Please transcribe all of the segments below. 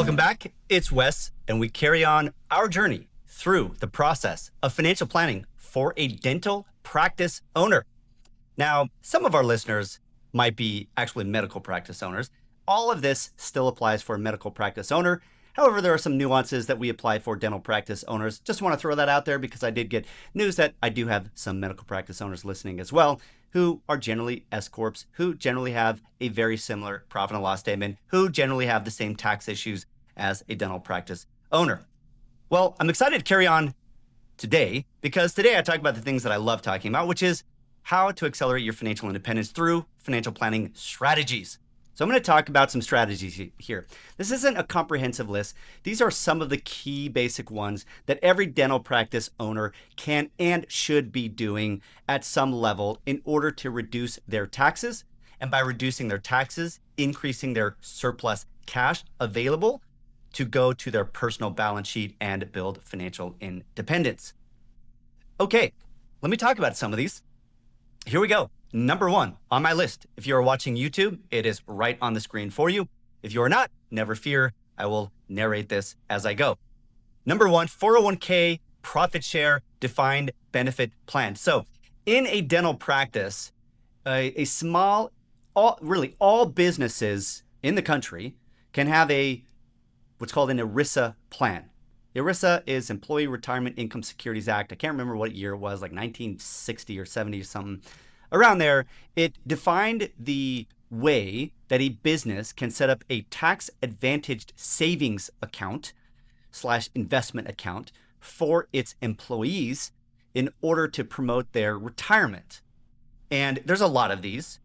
Welcome back. It's Wes, and we carry on our journey through the process of financial planning for a dental practice owner. Now, some of our listeners might be actually medical practice owners. All of this still applies for a medical practice owner. However, there are some nuances that we apply for dental practice owners. Just want to throw that out there because I did get news that I do have some medical practice owners listening as well, who are generally S-corps, who generally have a very similar profit and loss statement, who generally have the same tax issues as a dental practice owner. Well, I'm excited to carry on today because today I talk about the things that I love talking about, which is how to accelerate your financial independence through financial planning strategies. So I'm going to talk about some strategies here. This isn't a comprehensive list. These are some of the key basic ones that every dental practice owner can and should be doing at some level in order to reduce their taxes. And by reducing their taxes, increasing their surplus cash available to go to their personal balance sheet and build financial independence. Okay, let me talk about some of these. Here we go. Number one on my list. If you are watching YouTube, it is right on the screen for you. If you are not, never fear. I will narrate this as I go. Number one, 401k profit share defined benefit plan. So in a dental practice, all businesses in the country can have what's called an ERISA plan. ERISA is Employee Retirement Income Securities Act. I can't remember what year it was, like 1960 or 70 or something. Around there, it defined the way that a business can set up a tax-advantaged savings account / investment account for its employees in order to promote their retirement. And there's a lot of these.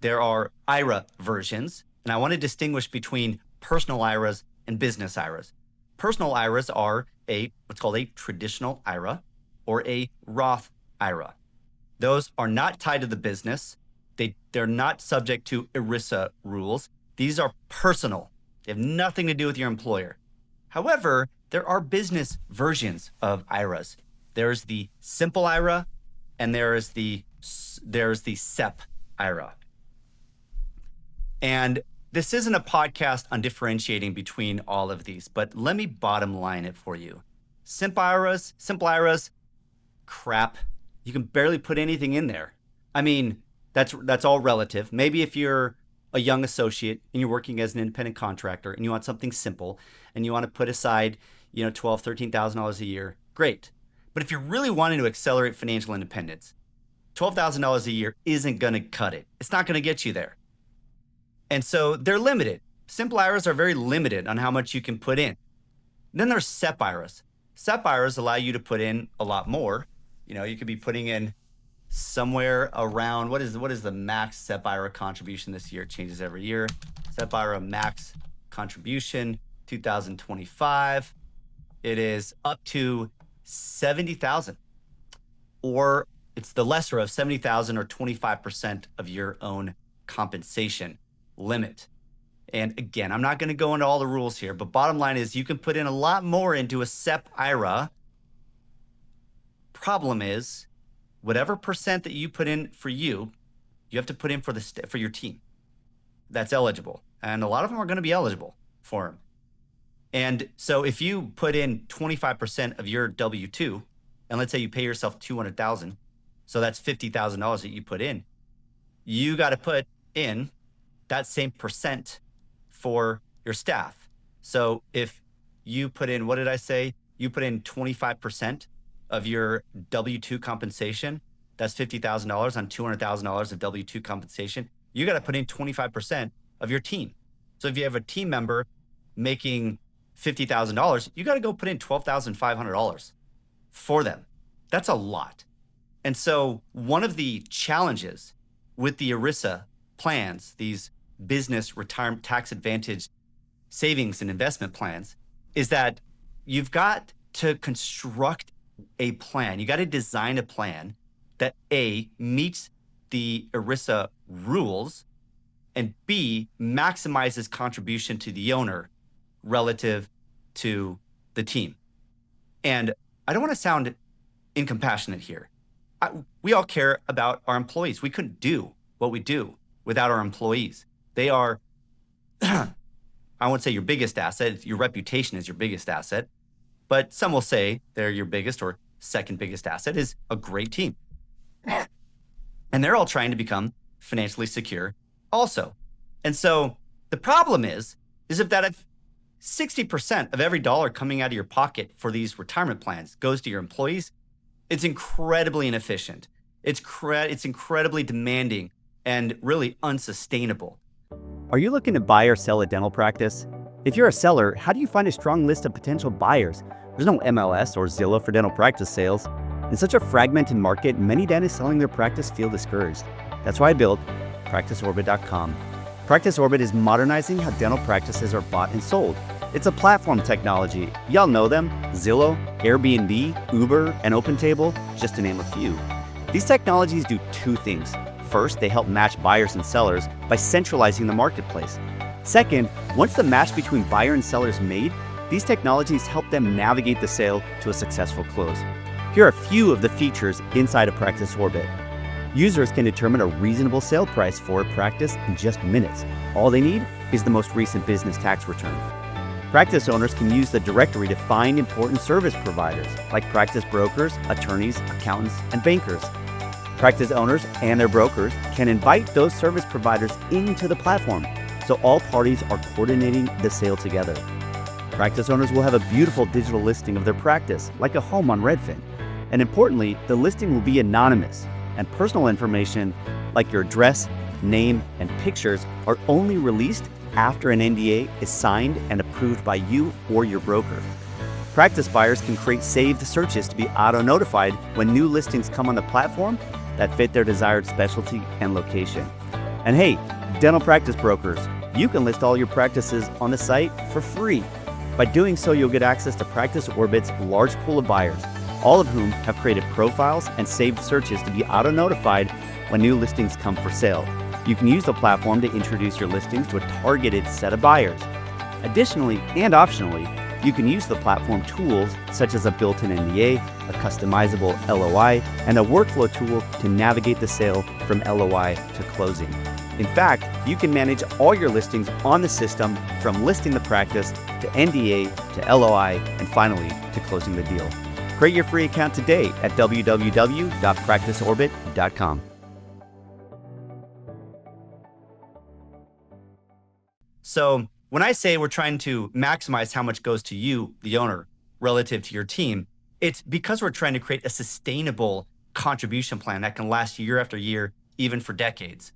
There are IRA versions, and I want to distinguish between personal IRAs and business IRAs. Personal IRAs are what's called a traditional IRA or a Roth IRA. Those are not tied to the business. They're not subject to ERISA rules. These are personal. They have nothing to do with your employer. However, there are business versions of IRAs. There's the simple IRA and there's the SEP IRA. And this isn't a podcast on differentiating between all of these, but let me bottom line it for you. Simple IRAs, crap. You can barely put anything in there. I mean, that's all relative. Maybe if you're a young associate and you're working as an independent contractor and you want something simple and you want to put aside, $12,000, $13,000 a year, great. But if you're really wanting to accelerate financial independence, $12,000 a year isn't going to cut it. It's not going to get you there. And so they're limited. Simple IRAs are very limited on how much you can put in. Then there's SEP IRAs. SEP IRAs allow you to put in a lot more. You could be putting in somewhere around, what is the max SEP IRA contribution this year? It changes every year. SEP IRA max contribution, 2025. It is up to $70,000, or it's the lesser of $70,000 or 25% of your own compensation limit. And again, I'm not going to go into all the rules here, but bottom line is you can put in a lot more into a SEP IRA. Problem is, whatever percent that you put in for you have to put in for your team that's eligible. And a lot of them are going to be eligible for them. And so if you put in 25% of your W-2, and let's say you pay yourself $200,000, so that's $50,000 that you put in, you got to put in that same percent for your staff. So if you put in, what did I say? You put in 25% of your W-2 compensation, that's $50,000 on $200,000 of W-2 compensation. You got to put in 25% of your team. So if you have a team member making $50,000, you got to go put in $12,500 for them. That's a lot. And so one of the challenges with the ERISA plans, these business retirement tax advantage savings and investment plans, is that you've got to construct a plan. You got to design a plan that A, meets the ERISA rules, and B, maximizes contribution to the owner relative to the team. And I don't want to sound incompassionate here. We all care about our employees. We couldn't do what we do without our employees. They are I won't say your biggest asset. Your reputation is your biggest asset, but some will say they're your biggest or second biggest asset is a great team. And they're all trying to become financially secure also. And so the problem is if 60% of every dollar coming out of your pocket for these retirement plans goes to your employees, it's incredibly inefficient. It's incredibly demanding and really unsustainable. Are you looking to buy or sell a dental practice? If you're a seller, how do you find a strong list of potential buyers? There's no MLS or Zillow for dental practice sales. In such a fragmented market, many dentists selling their practice feel discouraged. That's why I built PracticeOrbit.com. PracticeOrbit is modernizing how dental practices are bought and sold. It's a platform technology. Y'all know them: Zillow, Airbnb, Uber, and OpenTable, just to name a few. These technologies do two things. First, they help match buyers and sellers by centralizing the marketplace. Second, once the match between buyer and seller is made, these technologies help them navigate the sale to a successful close. Here are a few of the features inside of Practice Orbit. Users can determine a reasonable sale price for a practice in just minutes. All they need is the most recent business tax return. Practice owners can use the directory to find important service providers like practice brokers, attorneys, accountants, and bankers. Practice owners and their brokers can invite those service providers into the platform, so all parties are coordinating the sale together. Practice owners will have a beautiful digital listing of their practice, like a home on Redfin. And importantly, the listing will be anonymous, and personal information like your address, name, and pictures are only released after an NDA is signed and approved by you or your broker. Practice buyers can create saved searches to be auto-notified when new listings come on the platform that fit their desired specialty and location. And hey, dental practice brokers, you can list all your practices on the site for free. By doing so, you'll get access to Practice Orbit's large pool of buyers, all of whom have created profiles and saved searches to be auto-notified when new listings come for sale. You can use the platform to introduce your listings to a targeted set of buyers. Additionally, and optionally, you can use the platform tools such as a built-in NDA, a customizable LOI, and a workflow tool to navigate the sale from LOI to closing. In fact, you can manage all your listings on the system from listing the practice to NDA to LOI and finally to closing the deal. Create your free account today at www.practiceorbit.com. So when I say we're trying to maximize how much goes to you, the owner, relative to your team, it's because we're trying to create a sustainable contribution plan that can last year after year, even for decades.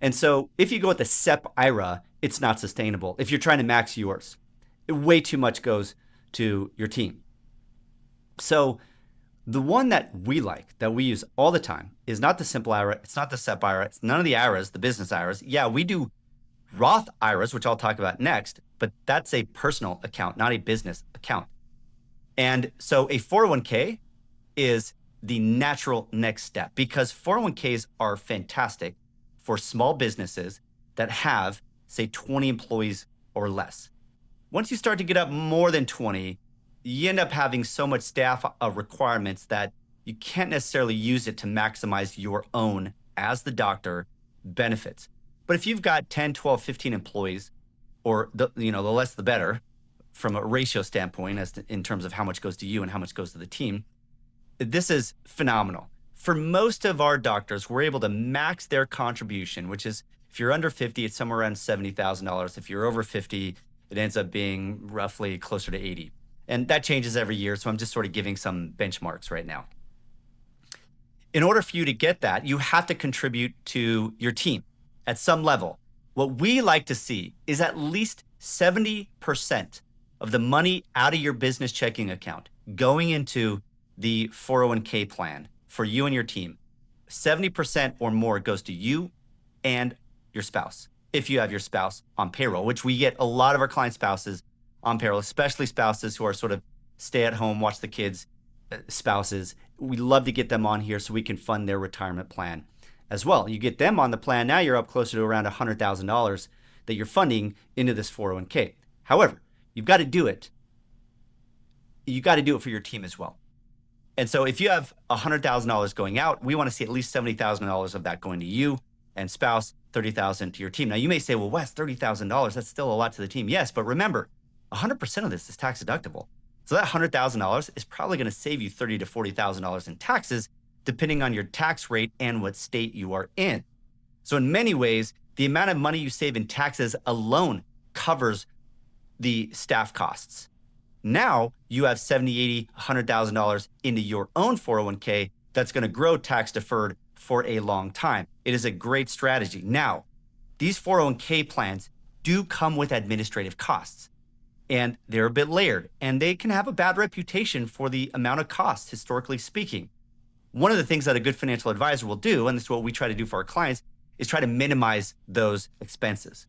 And so if you go with the SEP IRA, it's not sustainable. If you're trying to max yours, way too much goes to your team. So the one that we like, that we use all the time, is not the simple IRA. It's not the SEP IRA. It's none of the IRAs, the business IRAs. Yeah, we do Roth IRAs, which I'll talk about next, but that's a personal account, not a business account. And so a 401k is the natural next step because 401ks are fantastic for small businesses that have, say, 20 employees or less. Once you start to get up more than 20, you end up having so much staff requirements that you can't necessarily use it to maximize your own, as the doctor, benefits. But if you've got 10, 12, 15 employees, or the less the better from a ratio standpoint in terms of how much goes to you and how much goes to the team, this is phenomenal. For most of our doctors, we're able to max their contribution, which is, if you're under 50, it's somewhere around $70,000. If you're over 50, it ends up being roughly closer to 80. And that changes every year, so I'm just sort of giving some benchmarks right now. In order for you to get that, you have to contribute to your team at some level. What we like to see is at least 70% of the money out of your business checking account going into the 401k plan for you and your team. 70% or more goes to you and your spouse, if you have your spouse on payroll, which we get a lot of our client spouses on payroll, especially spouses who are sort of stay at home, watch the kids, spouses. We love to get them on here so we can fund their retirement plan as well. You get them on the plan, now you're up closer to around $100,000 that you're funding into this 401k. However, you've got to do it. You got to do it for your team as well. And so if you have $100,000 going out, we want to see at least $70,000 of that going to you and spouse, $30,000 to your team. Now you may say, well, Wes, $30,000, that's still a lot to the team. Yes, but remember, 100% of this is tax deductible. So that $100,000 is probably going to save you $30,000 to $40,000 in taxes, depending on your tax rate and what state you are in. So in many ways, the amount of money you save in taxes alone covers the staff costs. Now you have $70,000, $80,000, $100,000 into your own 401k that's going to grow tax deferred for a long time. It is a great strategy. Now, these 401k plans do come with administrative costs, and they're a bit layered, and they can have a bad reputation for the amount of cost, historically speaking. One of the things that a good financial advisor will do, and this is what we try to do for our clients, is try to minimize those expenses.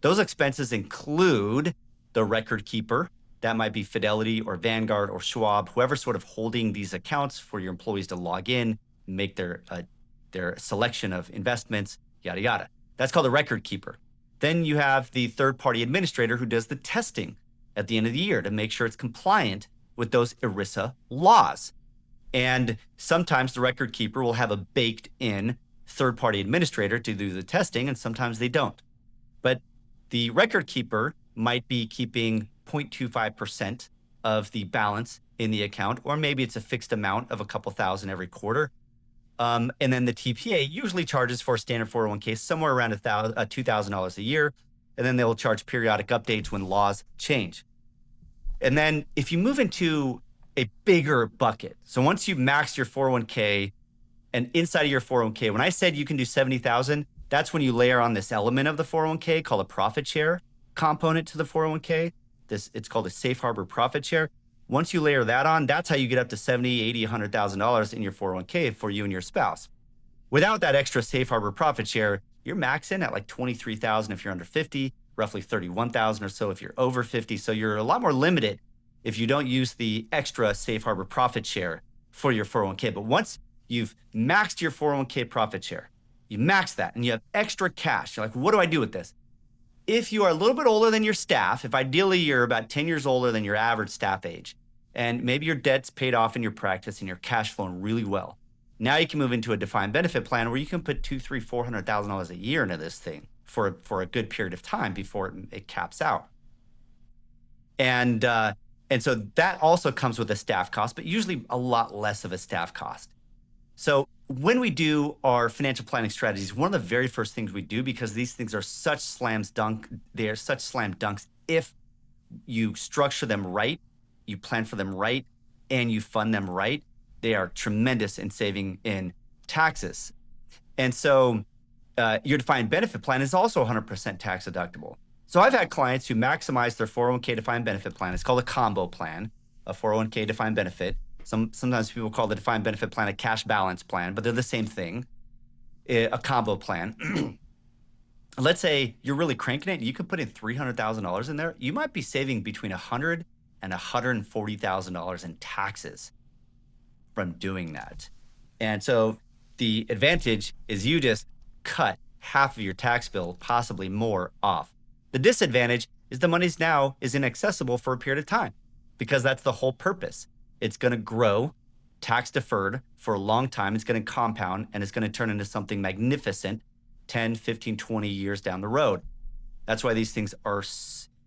Those expenses include the record keeper. That might be Fidelity or Vanguard or Schwab, whoever's sort of holding these accounts for your employees to log in, make their selection of investments, yada, yada. That's called a record keeper. Then you have the third-party administrator who does the testing at the end of the year to make sure it's compliant with those ERISA laws. And sometimes the record keeper will have a baked-in third-party administrator to do the testing, and sometimes they don't. But the record keeper might be keeping 0.25% of the balance in the account, or maybe it's a fixed amount of a couple thousand every quarter. And then the TPA usually charges for a standard 401k somewhere around $2,000 a year. And then they will charge periodic updates when laws change. And then if you move into a bigger bucket, so once you've maxed your 401k and inside of your 401k, when I said you can do 70,000, that's when you layer on this element of the 401k called a profit share component to the 401k. It's called a safe harbor profit share. Once you layer that on, that's how you get up to $70,000, $80,000, $100,000 in your 401k for you and your spouse. Without that extra safe harbor profit share, you're maxing at like $23,000 if you're under 50, roughly $31,000 or so if you're over 50. So you're a lot more limited if you don't use the extra safe harbor profit share for your 401k. But once you've maxed your 401k profit share, you max that and you have extra cash. You're like, what do I do with this? If you are a little bit older than your staff, if ideally you're about 10 years older than your average staff age, and maybe your debt's paid off in your practice and you're cash flowing really well, now you can move into a defined benefit plan where you can put $200,000, $300,000, $400,000 a year into this thing for a good period of time before it caps out. And so that also comes with a staff cost, but usually a lot less of a staff cost. So when we do our financial planning strategies, one of the very first things we do, because these things are such slam dunks, if you structure them right, you plan for them right, and you fund them right, they are tremendous in saving in taxes. And so your defined benefit plan is also 100% tax deductible. So I've had clients who maximize their 401k defined benefit plan. It's called a combo plan, a 401k defined benefit. Sometimes people call the defined benefit plan a cash balance plan, but they're the same thing, a combo plan. Let's say you're really cranking it. You could put in $300,000 in there. You might be saving between $100,000 and $140,000 in taxes from doing that. And so the advantage is you just cut half of your tax bill, possibly more, off. The disadvantage is the money now is inaccessible for a period of time because that's the whole purpose. It's going to grow tax deferred for a long time. It's going to compound and it's going to turn into something magnificent 10, 15, 20 years down the road. That's why these things are,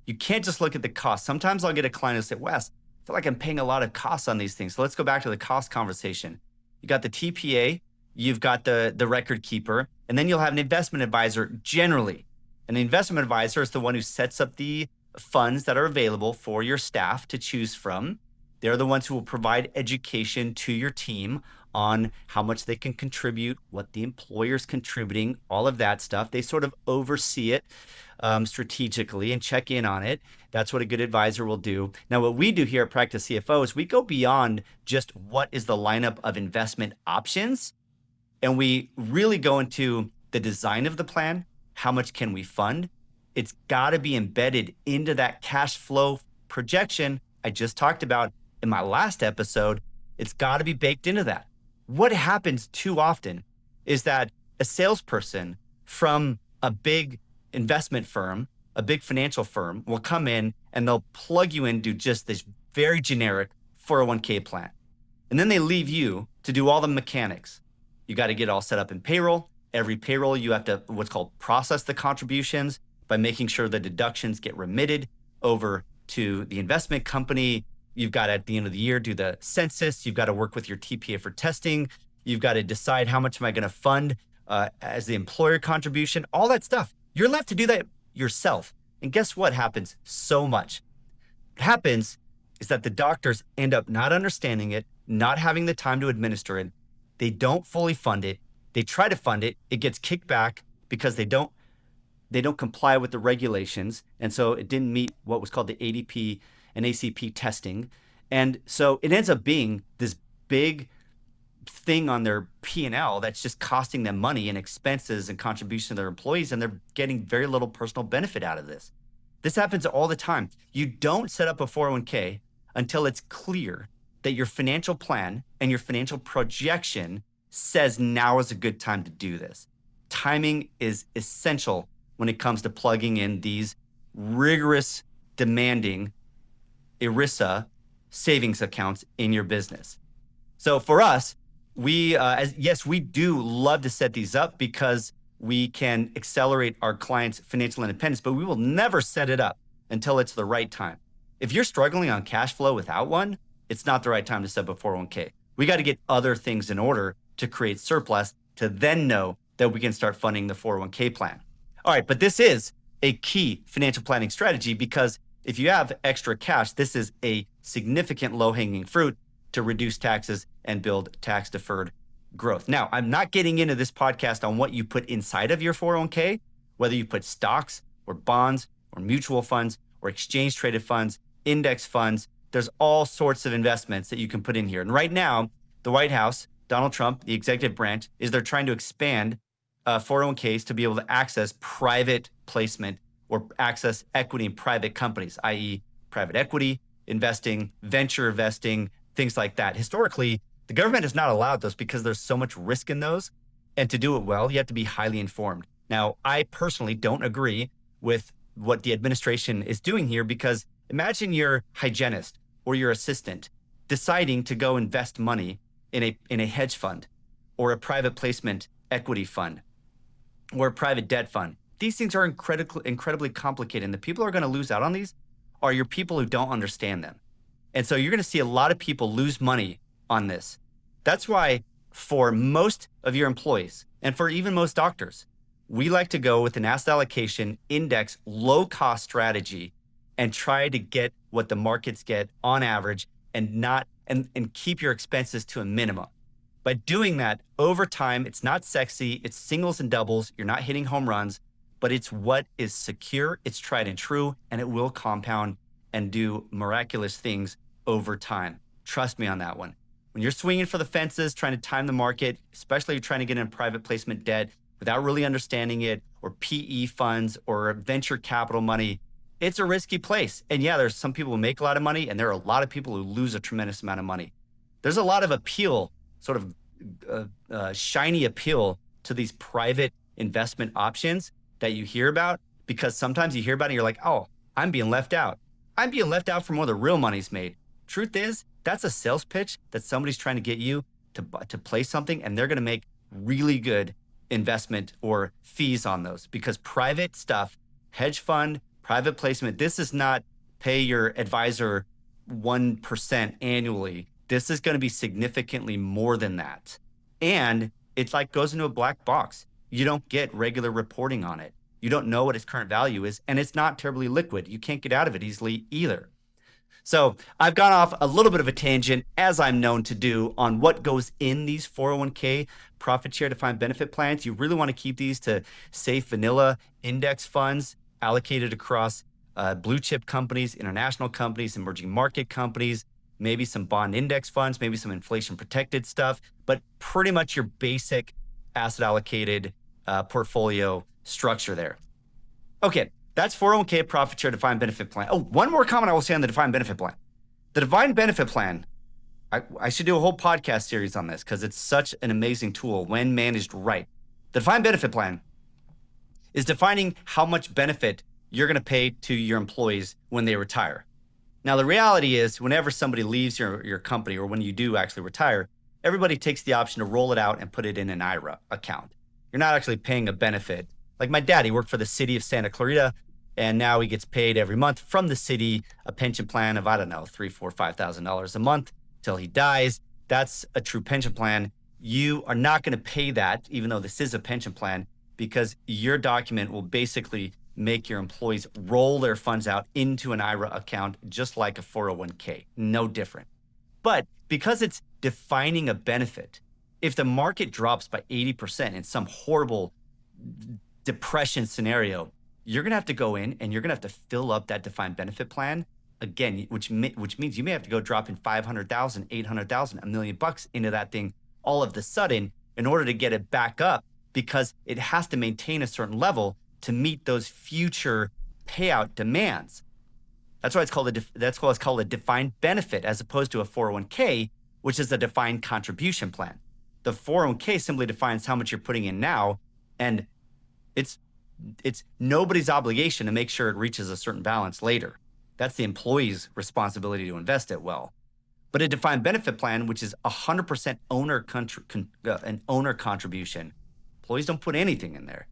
you can't just look at the cost. Sometimes I'll get a client who say, Wes, I feel like I'm paying a lot of costs on these things. So let's go back to the cost conversation. You got the TPA, you've got the record keeper, and then you'll have an investment advisor generally. And the investment advisor is the one who sets up the funds that are available for your staff to choose from. They're the ones who will provide education to your team on how much they can contribute, what the employer's contributing, all of that stuff. They sort of oversee it strategically and check in on it. That's what a good advisor will do. Now, what we do here at Practice CFO is we go beyond just what is the lineup of investment options, and we really go into the design of the plan. How much can we fund? It's got to be embedded into that cash flow projection I just talked about in my last episode. It's got to be baked into that. What happens too often is that a salesperson from a big investment firm, a big financial firm, will come in and they'll plug you into just this very generic 401k plan. And then they leave you to do all the mechanics. You got to get it all set up in payroll, Every payroll, you have to what's called process the contributions by making sure the deductions get remitted over to the investment company. You've got to, at the end of the year, do the census. You've got to work with your TPA for testing. You've got to decide how much am I going to fund as the employer contribution, all that stuff. You're left to do that yourself. And guess what happens so much? What happens is that the doctors end up not understanding it, not having the time to administer it. They don't fully fund it. They try to fund it. It gets kicked back because they don't comply with the regulations. And so it didn't meet what was called the ADP and ACP testing. And so it ends up being this big thing on their P&L that's just costing them money and expenses and contribution to their employees, and they're getting very little personal benefit out of this. This happens all the time. You don't set up a 401k until it's clear that your financial plan and your financial projection says now is a good time to do this. Timing is essential when it comes to plugging in these rigorous, demanding ERISA savings accounts in your business. So for us, we do love to set these up because we can accelerate our clients' financial independence, but we will never set it up until it's the right time. If you're struggling on cash flow without one, it's not the right time to set up a 401k. We got to get other things in order to create surplus to then know that we can start funding the 401k plan. All right, but this is a key financial planning strategy because if you have extra cash, this is a significant low-hanging fruit to reduce taxes and build tax-deferred growth. Now, I'm not getting into this podcast on what you put inside of your 401k, whether you put stocks or bonds or mutual funds or exchange-traded funds, index funds. There's all sorts of investments that you can put in here. And right now, the White House, Donald Trump, the executive branch, they're trying to expand 401ks to be able to access private placement or access equity in private companies, i.e. private equity investing, venture investing, things like that. Historically, the government has not allowed those because there's so much risk in those. And to do it well, you have to be highly informed. Now, I personally don't agree with what the administration is doing here because imagine your hygienist or your assistant deciding to go invest money in a hedge fund or a private placement equity fund or a private debt fund. These things are incredibly complicated. And the people who are going to lose out on these are your people who don't understand them. And so you're going to see a lot of people lose money on this. That's why for most of your employees and for even most doctors, we like to go with an asset allocation index low-cost strategy and try to get what the markets get on average and keep your expenses to a minimum. By doing that over time, it's not sexy, it's singles and doubles, you're not hitting home runs, but it's what is secure, it's tried and true, and it will compound and do miraculous things over time. Trust me on that one. When you're swinging for the fences, trying to time the market, especially if you're trying to get in private placement debt without really understanding it, or PE funds or venture capital money, it's a risky place. And yeah, there's some people who make a lot of money, and there are a lot of people who lose a tremendous amount of money. There's a lot of appeal, sort of shiny appeal to these private investment options that you hear about, because sometimes you hear about it and you're like, oh, I'm being left out. I'm being left out from where the real money's made. Truth is, that's a sales pitch that somebody's trying to get you to play something, and they're going to make really good investment or fees on those, because private stuff, hedge fund, private placement, this is not pay your advisor 1% annually. This is going to be significantly more than that. And it's like goes into a black box. You don't get regular reporting on it. You don't know what its current value is, and it's not terribly liquid. You can't get out of it easily either. So I've gone off a little bit of a tangent, as I'm known to do, on what goes in these 401k profit share defined benefit plans. You really want to keep these to safe vanilla index funds allocated across blue chip companies, international companies, emerging market companies, maybe some bond index funds, maybe some inflation protected stuff, but pretty much your basic asset allocated portfolio structure there. Okay. That's 401k profit share defined benefit plan. Oh, one more comment I will say on the defined benefit plan. The defined benefit plan, I should do a whole podcast series on this because it's such an amazing tool when managed right. The defined benefit plan is defining how much benefit you're going to pay to your employees when they retire. Now, the reality is whenever somebody leaves your company, or when you do actually retire, everybody takes the option to roll it out and put it in an IRA account. you're not actually paying a benefit. Like my dad, he worked for the city of Santa Clarita, and now he gets paid every month from the city a pension plan of, I don't know, $3,000, $4,000, $5,000 a month till he dies. That's a true pension plan. You are not going to pay that, even though this is a pension plan, because your document will basically make your employees roll their funds out into an IRA account, just like a 401k, no different. But because it's defining a benefit, if the market drops by 80% in some horrible depression scenario, you're going to have to go in and you're going to have to fill up that defined benefit plan again, which means you may have to go drop in 500,000, 800,000, $1 million into that thing all of the sudden in order to get it back up, because it has to maintain a certain level to meet those future payout demands. That's why it's called a defined benefit, as opposed to a 401k, which is a defined contribution plan. The 401k simply defines how much you're putting in now, and it's nobody's obligation to make sure it reaches a certain balance later. That's the employee's responsibility to invest it well. But a defined benefit plan, which is 100% an owner contribution, employees don't put anything in there.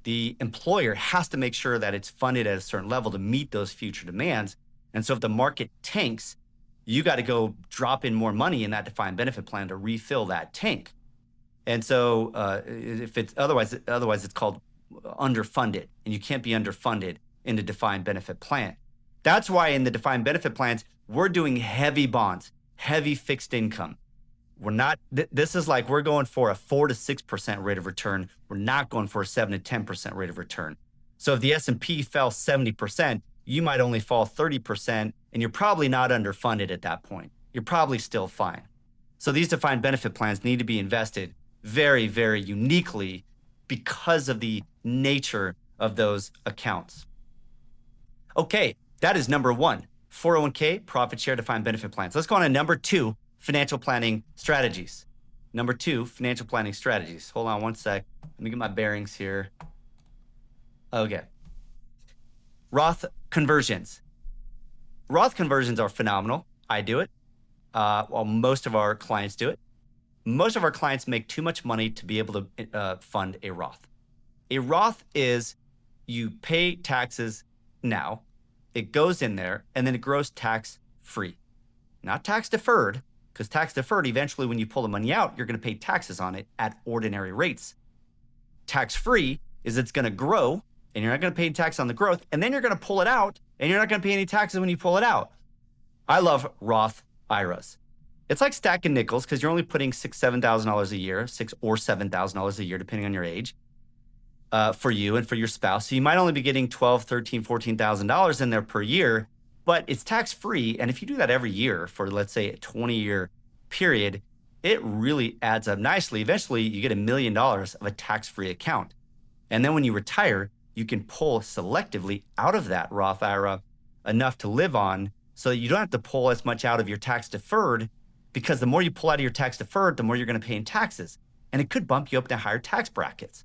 The employer has to make sure that it's funded at a certain level to meet those future demands. And so if the market tanks, you got to go drop in more money in that defined benefit plan to refill that tank. And so if it's otherwise it's called underfunded, and you can't be underfunded in the defined benefit plan. That's why in the defined benefit plans, we're doing heavy bonds, heavy fixed income. We're not, this is like we're going for a 4 to 6% rate of return. We're not going for a 7 to 10% rate of return. So if the S&P fell 70%, you might only fall 30%, and you're probably not underfunded at that point. You're probably still fine. So these defined benefit plans need to be invested very, very uniquely because of the nature of those accounts. Okay, that is number one, 401k, profit share, defined benefit plans. Let's go on to number two, financial planning strategies. Number two, financial planning strategies. Hold on one sec. Let me get my bearings here. Okay. Roth conversions. Roth conversions are phenomenal. I do it. While most of our clients do it. Most of our clients make too much money to be able to fund a Roth. A Roth is you pay taxes now, it goes in there, and then it grows tax free. Not tax deferred, because tax deferred, eventually when you pull the money out, you're going to pay taxes on it at ordinary rates. Tax free is it's going to grow, and you're not going to pay tax on the growth, and then you're going to pull it out, and you're not going to pay any taxes when you pull it out. I love Roth IRAs. It's like stacking nickels, because you're only putting $6,000, $7,000 a year, $6,000 or $7,000 a year, depending on your age, for you and for your spouse. So you might only be getting $12,000, $13,000, $14,000 in there per year, but it's tax-free. And if you do that every year for, let's say, a 20-year period, it really adds up nicely. Eventually, you get $1 million of a tax-free account. And then when you retire, you can pull selectively out of that Roth IRA enough to live on, so that you don't have to pull as much out of your tax-deferred, because the more you pull out of your tax-deferred, the more you're going to pay in taxes. And it could bump you up to higher tax brackets.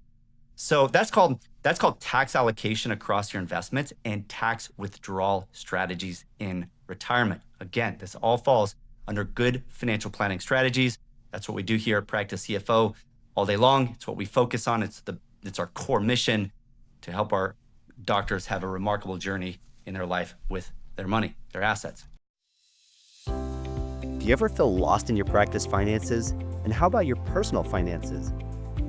So that's called tax allocation across your investments and tax withdrawal strategies in retirement. Again, this all falls under good financial planning strategies. That's what we do here at Practice CFO all day long. It's what we focus on. It's our core mission to help our doctors have a remarkable journey in their life with their money, their assets. Do you ever feel lost in your practice finances? And how about your personal finances?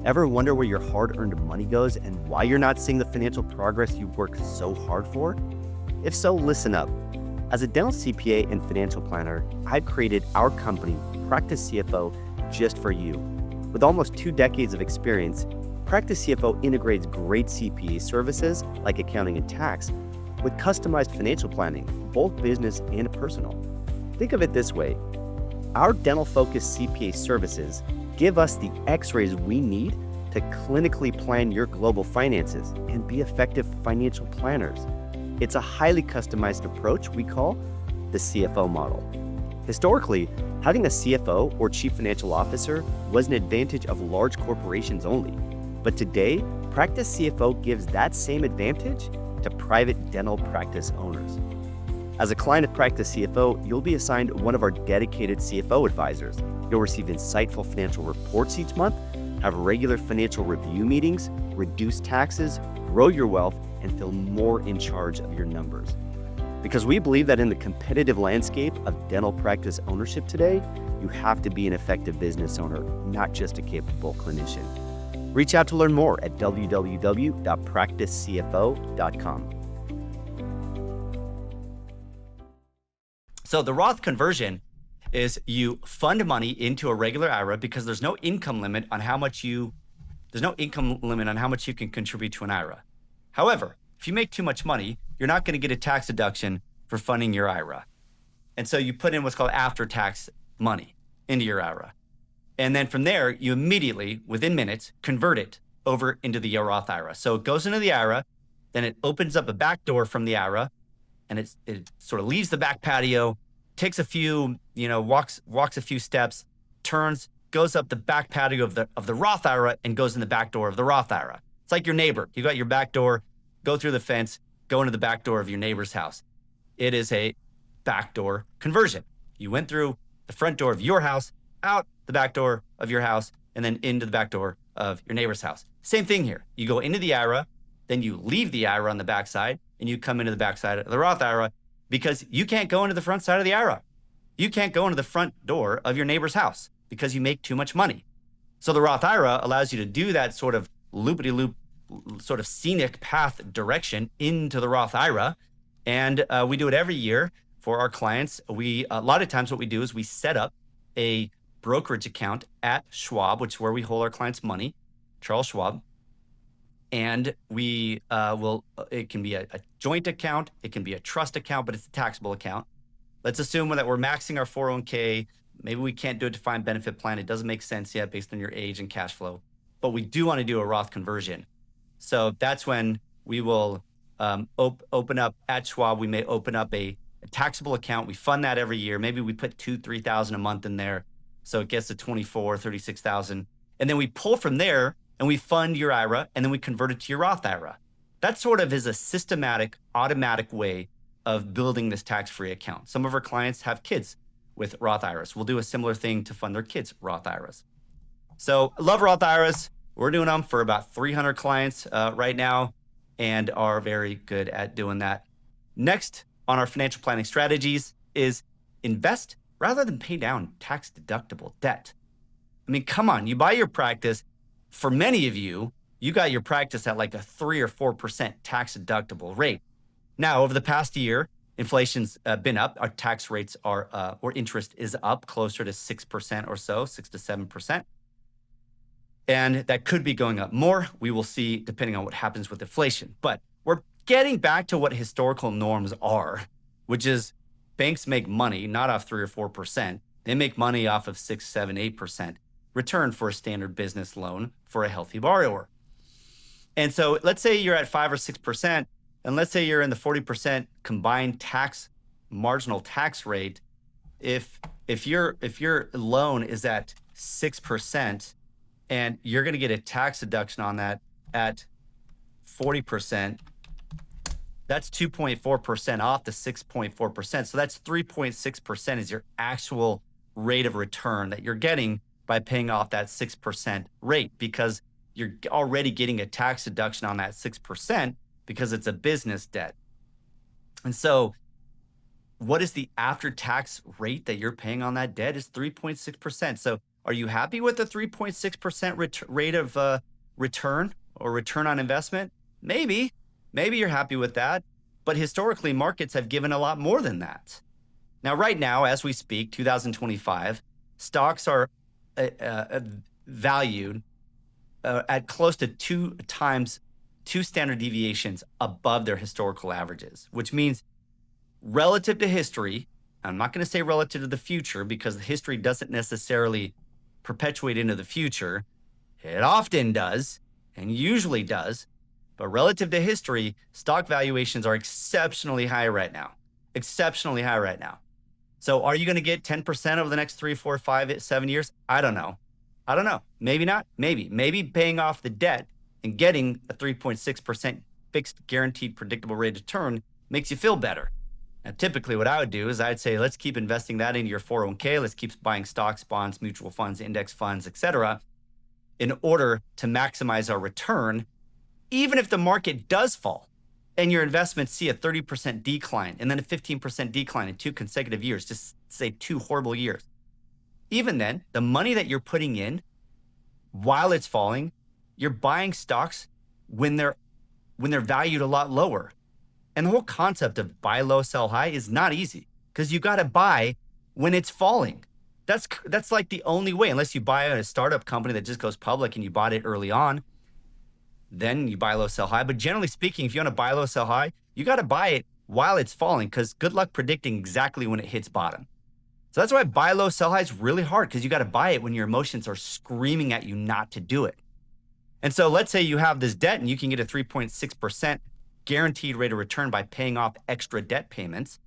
Ever wonder where your hard-earned money goes and why you're not seeing the financial progress you worked so hard for? If so, listen up. As a dental CPA and financial planner, I've created our company, Practice CFO, just for you. With almost 2 decades of experience, Practice CFO integrates great CPA services like accounting and tax with customized financial planning, both business and personal. Think of it this way. Our dental-focused CPA services give us the x-rays we need to clinically plan your global finances and be effective financial planners. It's a highly customized approach we call the CFO model. Historically, having a CFO or chief financial officer was an advantage of large corporations only. But today, Practice CFO gives that same advantage to private dental practice owners. As a client of Practice CFO, you'll be assigned one of our dedicated CFO advisors. You'll receive insightful financial reports each month, have regular financial review meetings, reduce taxes, grow your wealth, and feel more in charge of your numbers. Because we believe that in the competitive landscape of dental practice ownership today, you have to be an effective business owner, not just a capable clinician. Reach out to learn more at www.practicecfo.com. So the Roth conversion is you fund money into a regular IRA because there's no income limit on how much you can contribute to an IRA. However, if you make too much money, you're not going to get a tax deduction for funding your IRA. And so you put in what's called after-tax money into your IRA. And then from there, you immediately, within minutes, convert it over into the Roth IRA. So it goes into the IRA, then it opens up a back door from the IRA, and it sort of leaves the back patio, takes a few, walks a few steps, turns, goes up the back patio of the Roth IRA and goes in the back door of the Roth IRA. It's like your neighbor. You got your back door, go through the fence, go into the back door of your neighbor's house. It is a backdoor conversion. You went through the front door of your house, out the back door of your house, and then into the back door of your neighbor's house. Same thing here. You go into the IRA, then you leave the IRA on the backside, and you come into the backside of the Roth IRA because you can't go into the front side of the IRA. You can't go into the front door of your neighbor's house because you make too much money. So the Roth IRA allows you to do that sort of loopity-loop, sort of scenic path direction into the Roth IRA. And we do it every year for our clients. A lot of times what we do is we set up a brokerage account at Schwab, which is where we hold our clients' money, Charles Schwab. And it can be a joint account, it can be a trust account, but it's a taxable account. Let's assume that we're maxing our 401k. Maybe we can't do a defined benefit plan. It doesn't make sense yet based on your age and cash flow, but we do want to do a Roth conversion. So that's when we will open up at Schwab. We may open up a taxable account. We fund that every year. Maybe we put $2,000, $3,000 a month in there. So it gets to $24,000, $36,000. And then we pull from there and we fund your IRA, and then we convert it to your Roth IRA. That sort of is a systematic, automatic way of building this tax-free account. Some of our clients have kids with Roth IRAs. We'll do a similar thing to fund their kids' Roth IRAs. So I love Roth IRAs. We're doing them for about 300 clients right now and are very good at doing that. Next on our financial planning strategies is invest rather than pay down tax-deductible debt. I mean, come on, you buy your practice. For many of you, you got your practice at like a 3 or 4% tax deductible rate. Now, over the past year, inflation's been up. Our tax rates or interest is up closer to 6% or so, 6 to 7%. And that could be going up more. We will see depending on what happens with inflation. But we're getting back to what historical norms are, which is banks make money not off 3 or 4%. They make money off of 6, 7, 8%. Return for a standard business loan for a healthy borrower. And so let's say you're at 5 or 6%, and let's say you're in the 40% combined marginal tax rate. If your loan is at 6% and you're going to get a tax deduction on that at 40%, that's 2.4% off the 6.4%. So that's 3.6% is your actual rate of return that you're getting by paying off that 6% rate, because you're already getting a tax deduction on that 6% because it's a business debt. And so what is the after-tax rate that you're paying on that debt is 3.6%. So are you happy with the 3.6% rate of return or return on investment? Maybe you're happy with that, but historically markets have given a lot more than that. Now, right now, as we speak, 2025, stocks are valued at close to 2 standard deviations above their historical averages, which means relative to history, I'm not going to say relative to the future because history doesn't necessarily perpetuate into the future. It often does and usually does, but relative to history, stock valuations are exceptionally high right now. Exceptionally high right now. So are you going to get 10% over the next 3, 4, 5, 7 years? I don't know. Maybe not. Maybe paying off the debt and getting a 3.6% fixed guaranteed predictable rate of return makes you feel better. Now, typically what I would do is I'd say, let's keep investing that into your 401k. Let's keep buying stocks, bonds, mutual funds, index funds, etc. in order to maximize our return, even if the market does fall and your investments see a 30% decline and then a 15% decline in 2 consecutive years, just say 2 horrible years. Even then, the money that you're putting in while it's falling, you're buying stocks when they're valued a lot lower. And the whole concept of buy low, sell high is not easy because you got to buy when it's falling. That's like the only way, unless you buy a startup company that just goes public and you bought it early on, then you buy low, sell high. But generally speaking, if you want to buy low, sell high, you got to buy it while it's falling because good luck predicting exactly when it hits bottom. So that's why buy low, sell high is really hard because you got to buy it when your emotions are screaming at you not to do it. And so let's say you have this debt and you can get a 3.6% guaranteed rate of return by paying off extra debt payments.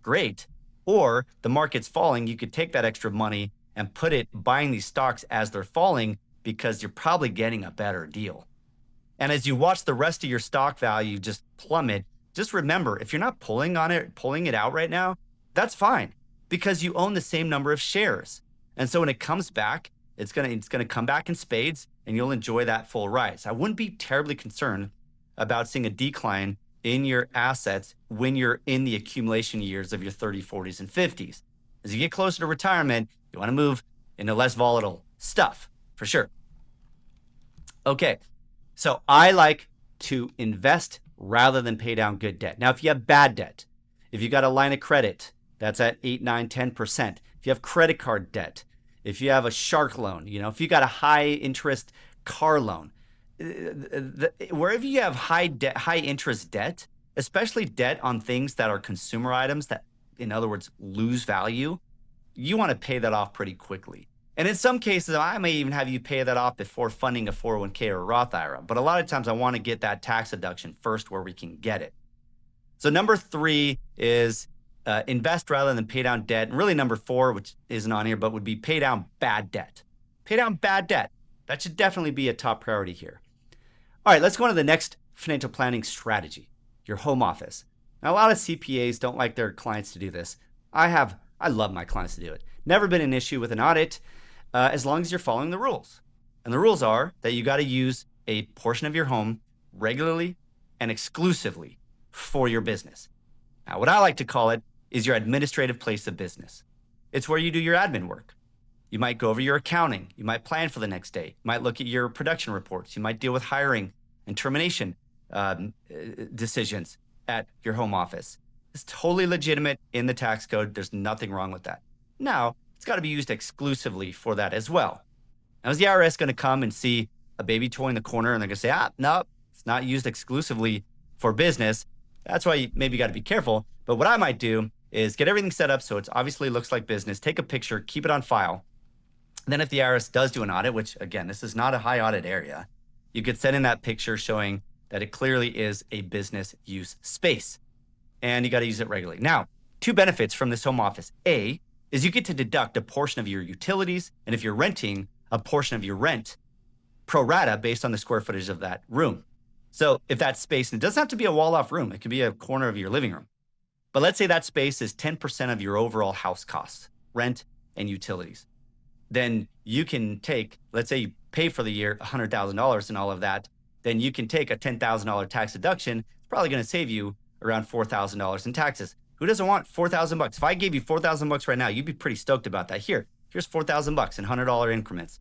Great. Or the market's falling, you could take that extra money and put it buying these stocks as they're falling because you're probably getting a better deal. And as you watch the rest of your stock value just plummet, just remember, if you're not pulling it out right now, that's fine because you own the same number of shares. And so when it comes back, it's gonna come back in spades and you'll enjoy that full rise. I wouldn't be terribly concerned about seeing a decline in your assets when you're in the accumulation years of your 30s, 40s, and 50s. As you get closer to retirement, you want to move into less volatile stuff, for sure. Okay, so I like to invest rather than pay down good debt. Now, if you have bad debt, if you got a line of credit that's at 8, 9, 10%, if you have credit card debt, if you have a shark loan, if you got a high interest car loan, wherever you have high interest debt, especially debt on things that are consumer items that, in other words, lose value, you want to pay that off pretty quickly. And in some cases, I may even have you pay that off before funding a 401k or a Roth IRA. But a lot of times I want to get that tax deduction first where we can get it. So number 3 is invest rather than pay down debt. And really number 4, which isn't on here, but would be pay down bad debt. Pay down bad debt. That should definitely be a top priority here. All right, let's go on to the next financial planning strategy, your home office. Now, a lot of CPAs don't like their clients to do this. I love my clients to do it. Never been an issue with an audit as long as you're following the rules. And the rules are that you got to use a portion of your home regularly and exclusively for your business. Now, what I like to call it is your administrative place of business. It's where you do your admin work. You might go over your accounting. You might plan for the next day. You might look at your production reports. You might deal with hiring and termination decisions at your home office. It's totally legitimate in the tax code. There's nothing wrong with that. Now, it's got to be used exclusively for that as well. Now, is the IRS going to come and see a baby toy in the corner and they're going to say, no, it's not used exclusively for business? That's why you maybe got to be careful. But what I might do is get everything set up so it obviously looks like business, take a picture, keep it on file. Then if the IRS does do an audit, which again, this is not a high audit area, you could send in that picture showing that it clearly is a business use space and you got to use it regularly. Now, 2 benefits from this home office. A is you get to deduct a portion of your utilities. And if you're renting, a portion of your rent pro rata based on the square footage of that room. So if that space, and it doesn't have to be a wall off room, it could be a corner of your living room. But let's say that space is 10% of your overall house costs, rent and utilities. Then you can take, let's say you pay for the year $100,000 and all of that, then you can take a $10,000 tax deduction. It's probably going to save you around $4,000 in taxes. Who doesn't want $4,000? If I gave you $4,000 right now, you'd be pretty stoked about that. Here's $4,000 in $100 increments.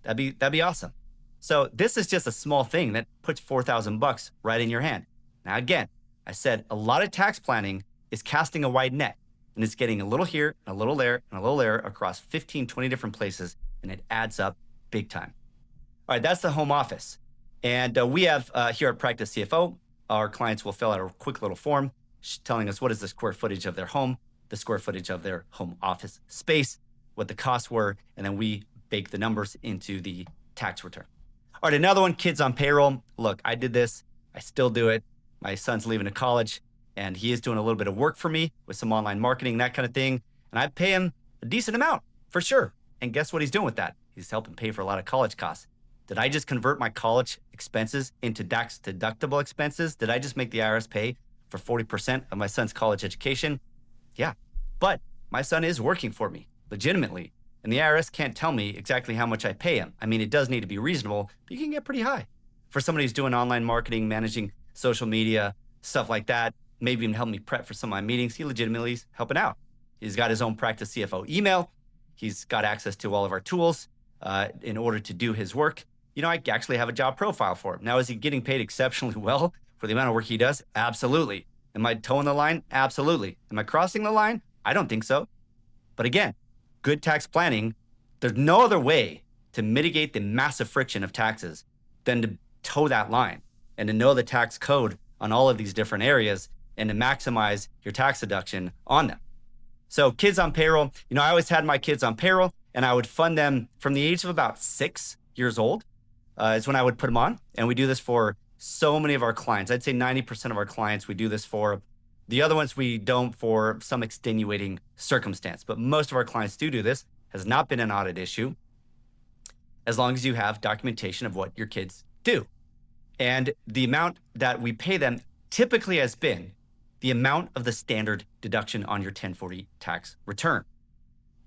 That'd be awesome. So this is just a small thing that puts $4,000 right in your hand. Now, again, I said a lot of tax planning is casting a wide net. And it's getting a little here, and a little there, and a little there across 15, 20 different places, and it adds up big time. All right, that's the home office. And we have here at Practice CFO, our clients will fill out a quick little form telling us what is the square footage of their home, the square footage of their home office space, what the costs were, and then we bake the numbers into the tax return. All right, another one, kids on payroll. Look, I did this. I still do it. My son's leaving to college. And he is doing a little bit of work for me with some online marketing, that kind of thing. And I pay him a decent amount for sure. And guess what he's doing with that? He's helping pay for a lot of college costs. Did I just convert my college expenses into tax deductible expenses? Did I just make the IRS pay for 40% of my son's college education? Yeah, but my son is working for me legitimately. And the IRS can't tell me exactly how much I pay him. I mean, it does need to be reasonable, but you can get pretty high. For somebody who's doing online marketing, managing social media, stuff like that, maybe even help me prep for some of my meetings, he legitimately is helping out. He's got his own practice CFO email. He's got access to all of our tools in order to do his work. I actually have a job profile for him. Now, is he getting paid exceptionally well for the amount of work he does? Absolutely. Am I toeing the line? Absolutely. Am I crossing the line? I don't think so. But again, good tax planning, there's no other way to mitigate the massive friction of taxes than to toe that line and to know the tax code on all of these different areas and to maximize your tax deduction on them. So kids on payroll, I always had my kids on payroll and I would fund them from the age of about 6 years old is when I would put them on. And we do this for so many of our clients. I'd say 90% of our clients we do this for. The other ones we don't for some extenuating circumstance, but most of our clients do this. Has not been an audit issue as long as you have documentation of what your kids do. And the amount that we pay them typically has been the amount of the standard deduction on your 1040 tax return.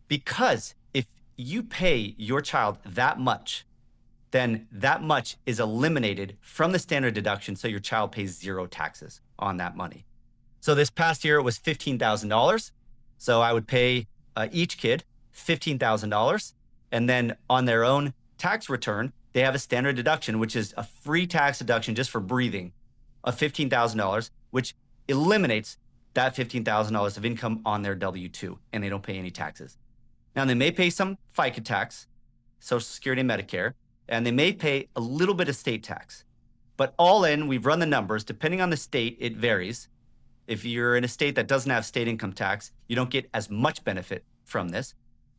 Because if you pay your child that much, then that much is eliminated from the standard deduction, so your child pays zero taxes on that money. So this past year, it was $15,000. So I would pay each kid $15,000. And then on their own tax return, they have a standard deduction, which is a free tax deduction just for breathing of $15,000, which eliminates that $15,000 of income on their W-2, and they don't pay any taxes. Now, they may pay some FICA tax, Social Security and Medicare, and they may pay a little bit of state tax. But all in, we've run the numbers. Depending on the state, it varies. If you're in a state that doesn't have state income tax, you don't get as much benefit from this.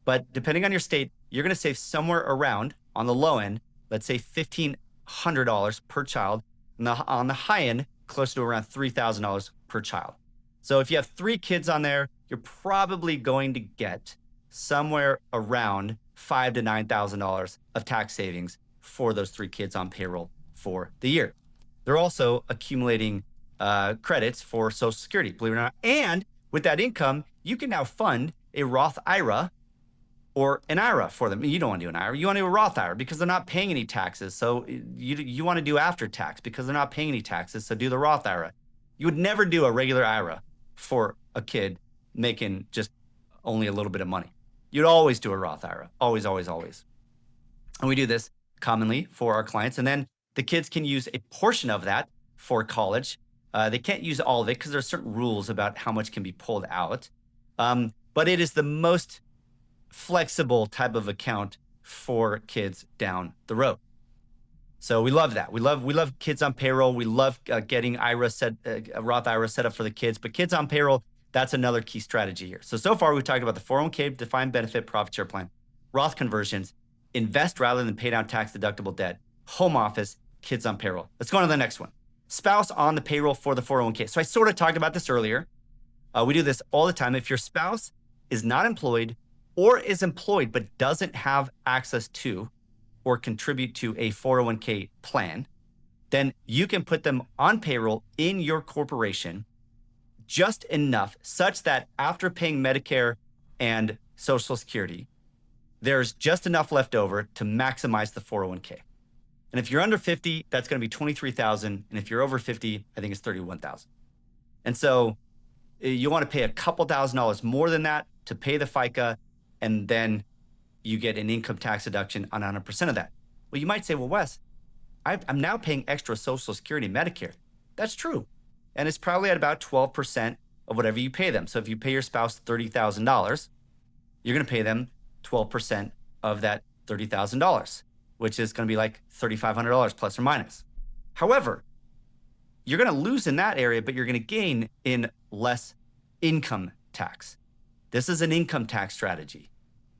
But depending on your state, you're going to save somewhere around, on the low end, let's say $1,500 per child. And on the high end, close to around $3,000 per child. So if you have 3 kids on there, you're probably going to get somewhere around $5,000 to $9,000 of tax savings for those 3 kids on payroll for the year. They're also accumulating credits for Social Security, believe it or not. And with that income, you can now fund a Roth IRA or an IRA for them. You don't want to do an IRA. You want to do a Roth IRA because they're not paying any taxes. So you want to do after tax because they're not paying any taxes. So do the Roth IRA. You would never do a regular IRA for a kid making just only a little bit of money. You'd always do a Roth IRA. Always, always, always. And we do this commonly for our clients. And then the kids can use a portion of that for college. They can't use all of it because there are certain rules about how much can be pulled out. But it is the most flexible type of account for kids down the road. So we love that. We love kids on payroll. We love getting Roth IRA set up for the kids. But kids on payroll, that's another key strategy here. So far we've talked about the 401k, defined benefit, profit share plan, Roth conversions, invest rather than pay down tax deductible debt, home office, kids on payroll. Let's go on to the next one. Spouse on the payroll for the 401k. So I sort of talked about this earlier. We do this all the time. If your spouse is not employed or is employed but doesn't have access to or contribute to a 401k plan, then you can put them on payroll in your corporation just enough such that after paying Medicare and Social Security, there's just enough left over to maximize the 401k. And if you're under 50, that's going to be $23,000. And if you're over 50, I think it's $31,000. And so you want to pay a couple $1,000s more than that to pay the FICA, and then you get an income tax deduction on 100% of that. Well, you might say, well, Wes, I'm now paying extra Social Security and Medicare. That's true. And it's probably at about 12% of whatever you pay them. So if you pay your spouse $30,000, you're going to pay them 12% of that $30,000, which is going to be like $3,500 plus or minus. However, you're going to lose in that area, but you're going to gain in less income tax. This is an income tax strategy.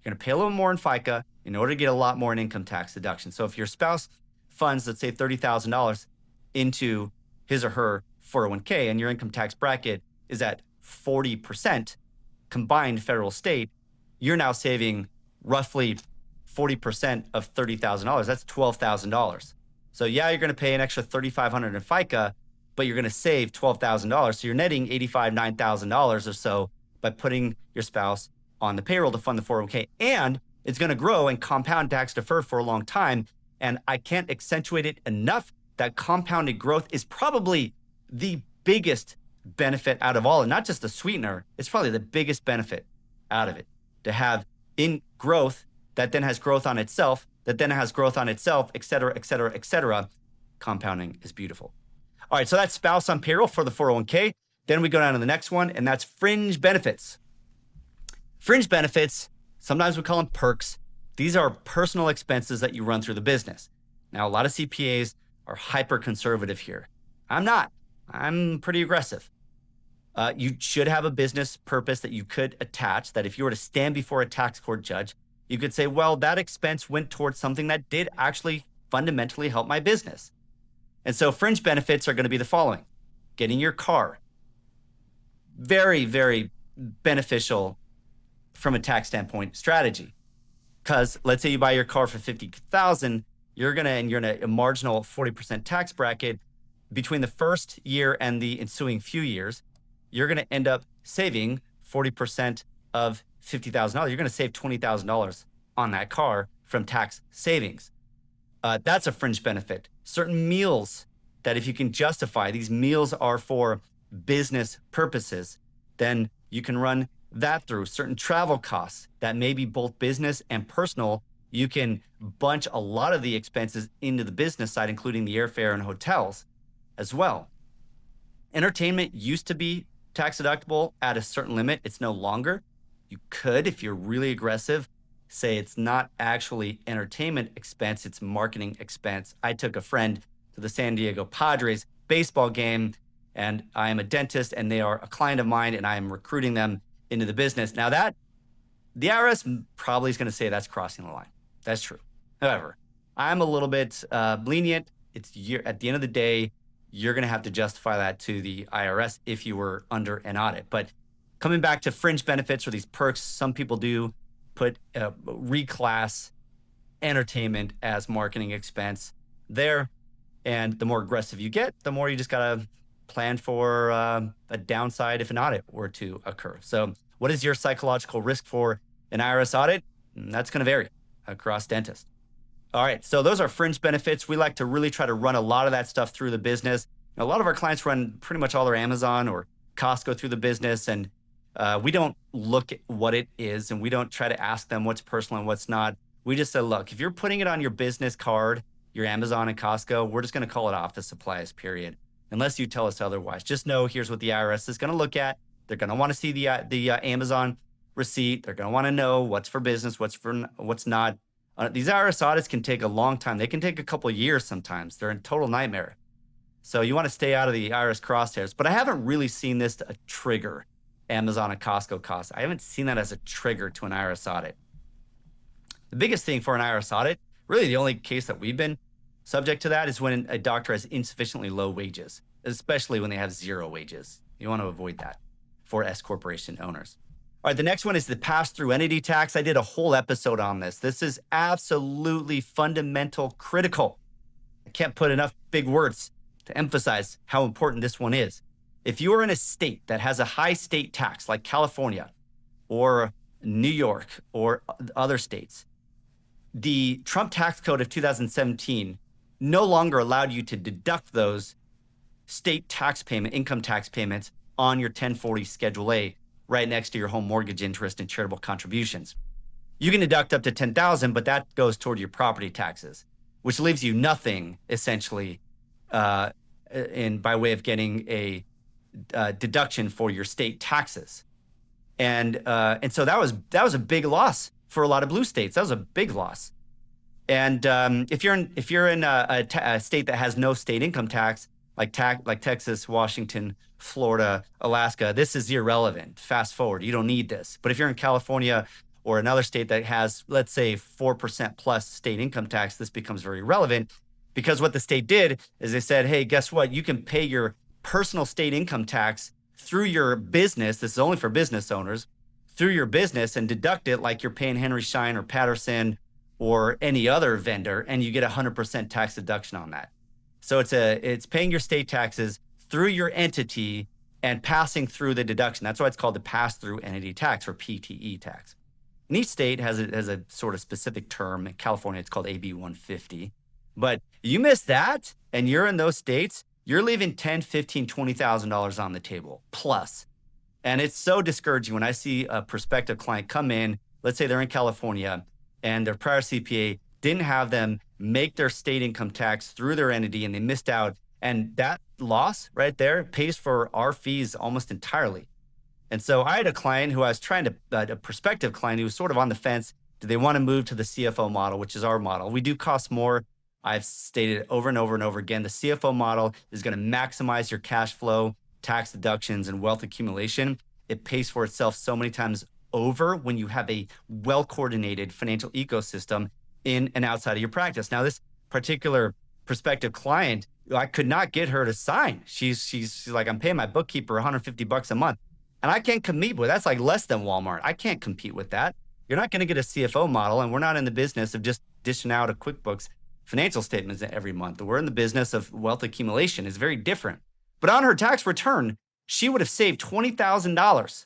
You're going to pay a little more in FICA in order to get a lot more in income tax deduction. So if your spouse funds, let's say $30,000 into his or her 401k and your income tax bracket is at 40% combined federal state, you're now saving roughly 40% of $30,000. That's $12,000. So yeah, you're going to pay an extra $3,500 in FICA, but you're going to save $12,000. So you're netting $9,000 or so by putting your spouse on the payroll to fund the 401k. And It's going to grow and compound tax defer for a long time. And I can't accentuate it enough that compounded growth is probably the biggest benefit out of all. And not just the sweetener, it's probably the biggest benefit out of it. To have in growth that then has growth on itself, that then has growth on itself, et cetera, et cetera, et cetera. Compounding is beautiful. All right, so that's spouse on payroll for the 401k. Then we go down to the next one, and that's fringe benefits. Fringe benefits, sometimes we call them perks. These are personal expenses that you run through the business. Now, a lot of CPAs are hyper conservative here. I'm not. I'm pretty aggressive. You should have a business purpose that you could attach, that if you were to stand before a tax court judge, you could say, well, that expense went towards something that did actually fundamentally help my business. And so fringe benefits are going to be the following. Getting your car. Very, very beneficial from a tax standpoint strategy. Because let's say you buy your car for $50,000, you're in a marginal 40% tax bracket. Between the first year and the ensuing few years, you're going to end up saving 40% of $50,000. You're going to save $20,000 on that car from tax savings. That's a fringe benefit. Certain meals that if you can justify, these meals are for business purposes, then you can run that through. Certain travel costs that may be both business and personal, you can bunch a lot of the expenses into the business side, including the airfare and hotels as well. Entertainment used to be tax deductible at a certain limit. It's no longer. You could, if you're really aggressive, say it's not actually entertainment expense, it's marketing expense. I took a friend to the San Diego Padres baseball game, and I am a dentist, and they are a client of mine, and I am recruiting them into the business. Now that, the IRS probably is going to say that's crossing the line. That's true. However, I'm a little bit lenient. At the end of the day, you're going to have to justify that to the IRS if you were under an audit. But coming back to fringe benefits or these perks, some people do put reclass entertainment as marketing expense there. And the more aggressive you get, the more you just got to plan for a downside if an audit were to occur. So what is your psychological risk for an IRS audit? That's going to vary across dentists. All right, so those are fringe benefits. We like to really try to run a lot of that stuff through the business. A lot of our clients run pretty much all their Amazon or Costco through the business, and we don't look at what it is, and we don't try to ask them what's personal and what's not. We just say, look, if you're putting it on your business card, your Amazon and Costco, we're just going to call it office supplies, period. Unless you tell us otherwise. Just know here's what the IRS is going to look at. They're going to want to see the Amazon receipt. They're going to want to know what's for business, what's not. These IRS audits can take a long time. They can take a couple of years sometimes. They're a total nightmare. So you want to stay out of the IRS crosshairs. But I haven't really seen this to trigger Amazon and Costco costs. I haven't seen that as a trigger to an IRS audit. The biggest thing for an IRS audit, really the only case that we've been subject to that, is when a doctor has insufficiently low wages, especially when they have zero wages. You want to avoid that for S corporation owners. All right, the next one is the pass-through entity tax. I did a whole episode on this. This is absolutely fundamental, critical. I can't put enough big words to emphasize how important this one is. If you are in a state that has a high state tax like California or New York or other states, the Trump tax code of 2017 no longer allowed you to deduct those state tax payment, income tax payments on your 1040 Schedule A right next to your home mortgage interest and charitable contributions. You can deduct up to $10,000, but that goes toward your property taxes, which leaves you nothing essentially by way of getting a deduction for your state taxes. And so that was a big loss for a lot of blue states. That was a big loss. And if you're in a state that has no state income tax, like Texas, Washington, Florida, Alaska, this is irrelevant. Fast forward, you don't need this. But if you're in California or another state that has, let's say, 4% plus state income tax, this becomes very relevant, because what the state did is they said, hey, guess what? You can pay your personal state income tax through your business. This is only for business owners, through your business, and deduct it like you're paying Henry Schein or Patterson or any other vendor, and you get 100% tax deduction on that. So it's paying your state taxes through your entity and passing through the deduction. That's why it's called the pass-through entity tax, or PTE tax. And each state has a sort of specific term. In California, it's called AB 150. But you miss that and you're in those states, you're leaving $10,000, $15,000, $20,000 on the table plus. And it's so discouraging when I see a prospective client come in, let's say they're in California and their prior CPA didn't have them make their state income tax through their entity and they missed out. And that loss right there pays for our fees almost entirely. And so I had a client who I was trying to, a prospective client who was sort of on the fence. Do they want to move to the CFO model, which is our model? We do cost more. I've stated it over and over and over again. The CFO model is going to maximize your cash flow, tax deductions, and wealth accumulation. It pays for itself so many times over when you have a well-coordinated financial ecosystem in and outside of your practice. Now, this particular prospective client, I could not get her to sign. She's like, I'm paying my bookkeeper $150 a month. And I can't compete with that's like less than Walmart. I can't compete with that. You're not going to get a CFO model, and we're not in the business of just dishing out a QuickBooks financial statements every month. We're in the business of wealth accumulation. It's very different. But on her tax return, she would have saved $20,000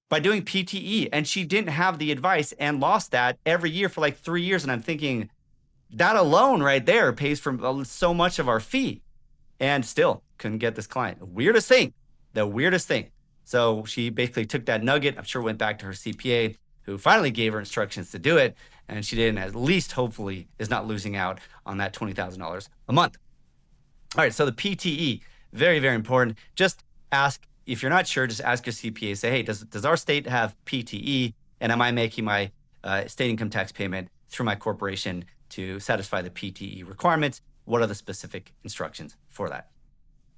by doing PTE, and she didn't have the advice and lost that every year for like 3 years. And I'm thinking that alone right there pays for so much of our fee, and still couldn't get this client. The weirdest thing. So she basically took that nugget, I'm sure went back to her CPA, who finally gave her instructions to do it. And she did, and at least hopefully is not losing out on that $20,000 a month. All right, so the PTE, very, very important. Just ask, if you're not sure, just ask your CPA, say, hey, does our state have PTE? And am I making my state income tax payment through my corporation to satisfy the PTE requirements? What are the specific instructions for that?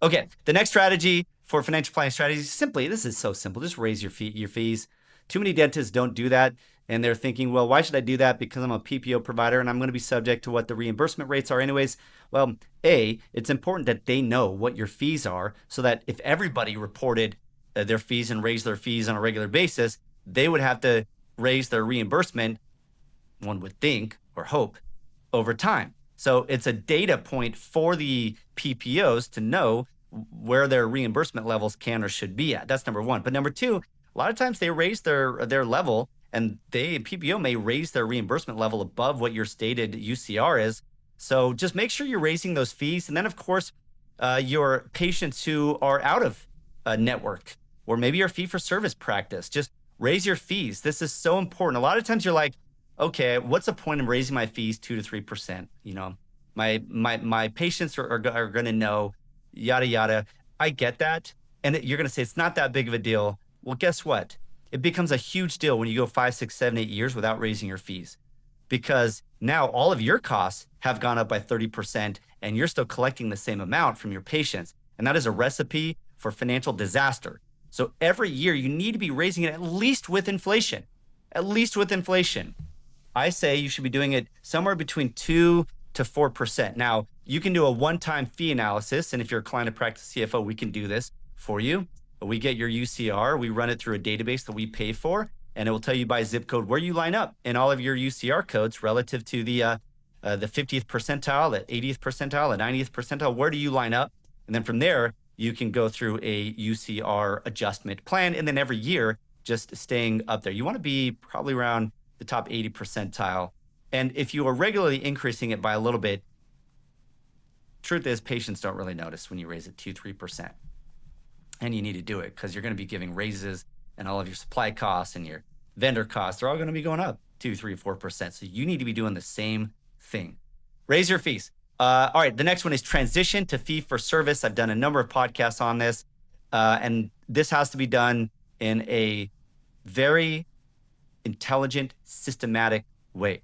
Okay, the next strategy for financial planning strategies, simply, this is so simple, just raise your fees. Too many dentists don't do that, and they're thinking, well, why should I do that? Because I'm a PPO provider and I'm going to be subject to what the reimbursement rates are anyways. Well, it's important that they know what your fees are so that if everybody reported their fees and raised their fees on a regular basis, they would have to raise their reimbursement, one would think or hope, over time. So it's a data point for the PPOs to know where their reimbursement levels can or should be at. That's number one. But number two, a lot of times they raise their level, and PPO may raise their reimbursement level above what your stated UCR is. So just make sure you're raising those fees. And then, of course, your patients who are out of network, or maybe your fee-for-service practice, just raise your fees. This is so important. A lot of times you're like, okay, what's the point in raising my fees 2 to 3%? You know, my patients are going to know, yada, yada. I get that. And you're going to say it's not that big of a deal. Well, guess what? It becomes a huge deal when you go 5, 6, 7, 8 years without raising your fees, because now all of your costs have gone up by 30% and you're still collecting the same amount from your patients. And that is a recipe for financial disaster. So every year you need to be raising it at least with inflation. I say you should be doing it somewhere between 2 to 4%. Now, you can do a one-time fee analysis. And if you're a client of Practice CFO, we can do this for you. We get your UCR, we run it through a database that we pay for, and it will tell you by zip code where you line up in all of your UCR codes relative to the 50th percentile, the 80th percentile, the 90th percentile. Where do you line up? And then from there, you can go through a UCR adjustment plan, and then every year, just staying up there. You want to be probably around the top 80 percentile. And if you are regularly increasing it by a little bit, truth is patients don't really notice when you raise it 2, 3%. And you need to do it because you're going to be giving raises, and all of your supply costs and your vendor costs are all going to be going up 2, 3, 4%. So you need to be doing the same thing. Raise your fees. All right, the next one is transition to fee for service. I've done a number of podcasts on this, and this has to be done in a very intelligent, systematic way.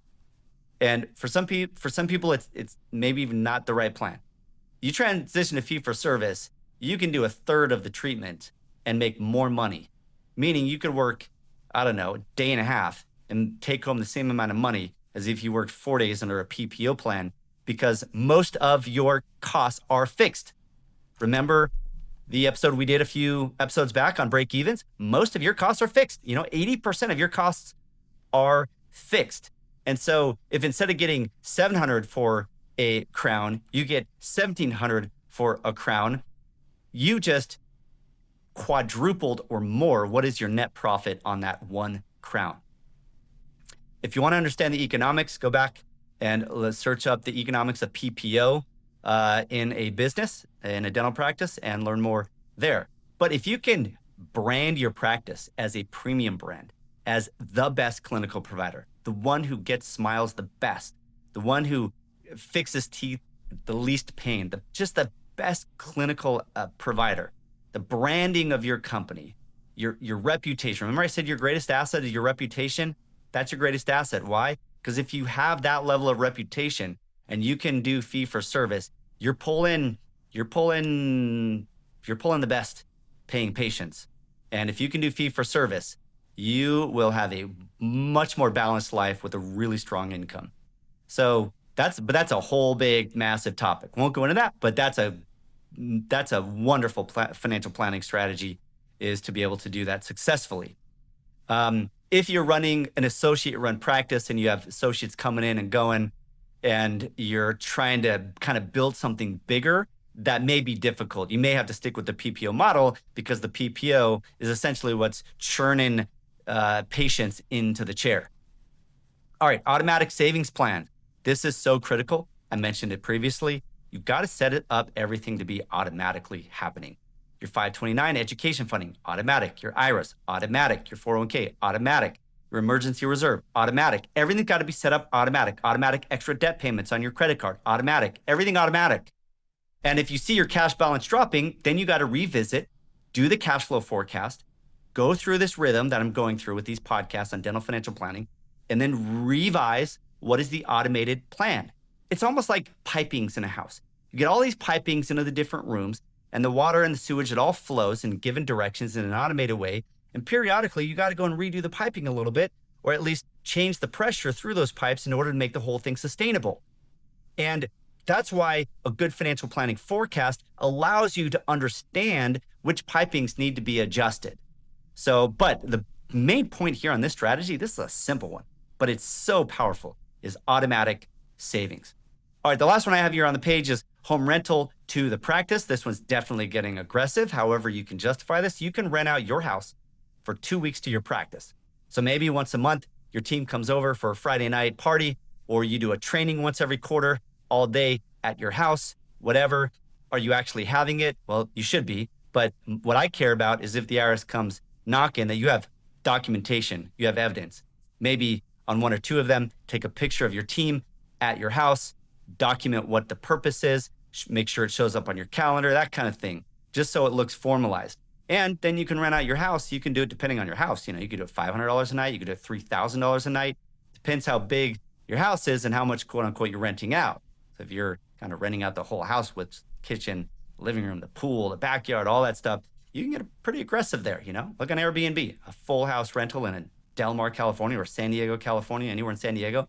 And for some people, it's maybe even not the right plan. You transition to fee for service, you can do a third of the treatment and make more money. Meaning you could work, I don't know, a day and a half and take home the same amount of money as if you worked 4 days under a PPO plan, because most of your costs are fixed. Remember the episode we did a few episodes back on break evens? Most of your costs are fixed. 80% of your costs are fixed. And so if instead of getting $700 for a crown, you get $1,700 for a crown, you just quadrupled or more what is your net profit on that one crown. If you want to understand the economics, go back and let's search up the economics of PPO in a business, in a dental practice, and learn more there. But if you can brand your practice as a premium brand, as the best clinical provider, the one who gets smiles the best, the one who fixes teeth the least pain, just the best clinical provider, the branding of your company, your reputation. Remember I said your greatest asset is your reputation? That's your greatest asset. Why? Because if you have that level of reputation and you can do fee for service, you're pulling the best paying patients. And if you can do fee for service, you will have a much more balanced life with a really strong income. So that's a whole big, massive topic. Won't go into that, but that's a wonderful financial planning strategy, is to be able to do that successfully. If you're running an associate-run practice and you have associates coming in and going, and you're trying to kind of build something bigger, that may be difficult. You may have to stick with the PPO model because the PPO is essentially what's churning patients into the chair. All right, automatic savings plan. This is so critical. I mentioned it previously. You've got to set it up, everything to be automatically happening. Your 529 education funding, automatic. Your IRAs, automatic. Your 401k, automatic. Your emergency reserve, automatic. Everything's got to be set up automatic. Automatic extra debt payments on your credit card, automatic. Everything automatic. And if you see your cash balance dropping, then you got to revisit, do the cash flow forecast, go through this rhythm that I'm going through with these podcasts on dental financial planning, and then revise what is the automated plan. It's almost like pipings in a house. You get all these pipings into the different rooms, and the water and the sewage, it all flows in given directions in an automated way. And periodically, you got to go and redo the piping a little bit, or at least change the pressure through those pipes in order to make the whole thing sustainable. And that's why a good financial planning forecast allows you to understand which pipings need to be adjusted. So, but the main point here on this strategy, this is a simple one, but it's so powerful, is automatic savings. All right, the last one I have here on the page is home rental to the practice. This one's definitely getting aggressive. However, you can justify this. You can rent out your house for 2 weeks to your practice. So maybe once a month, your team comes over for a Friday night party, or you do a training once every quarter, all day at your house, whatever. Are you actually having it? Well, you should be. But what I care about is if the IRS comes knocking, that you have documentation, you have evidence. Maybe on one or two of them, take a picture of your team at your house, document what the purpose is, make sure it shows up on your calendar, that kind of thing, just so it looks formalized. And then you can rent out your house. You can do it depending on your house. You could do it $500 a night. You could do it $3,000 a night. Depends how big your house is and how much, quote unquote, you're renting out. So if you're kind of renting out the whole house with kitchen, living room, the pool, the backyard, all that stuff, you can get pretty aggressive there, Look on Airbnb, a full house rental in Del Mar, California, or San Diego, California, anywhere in San Diego,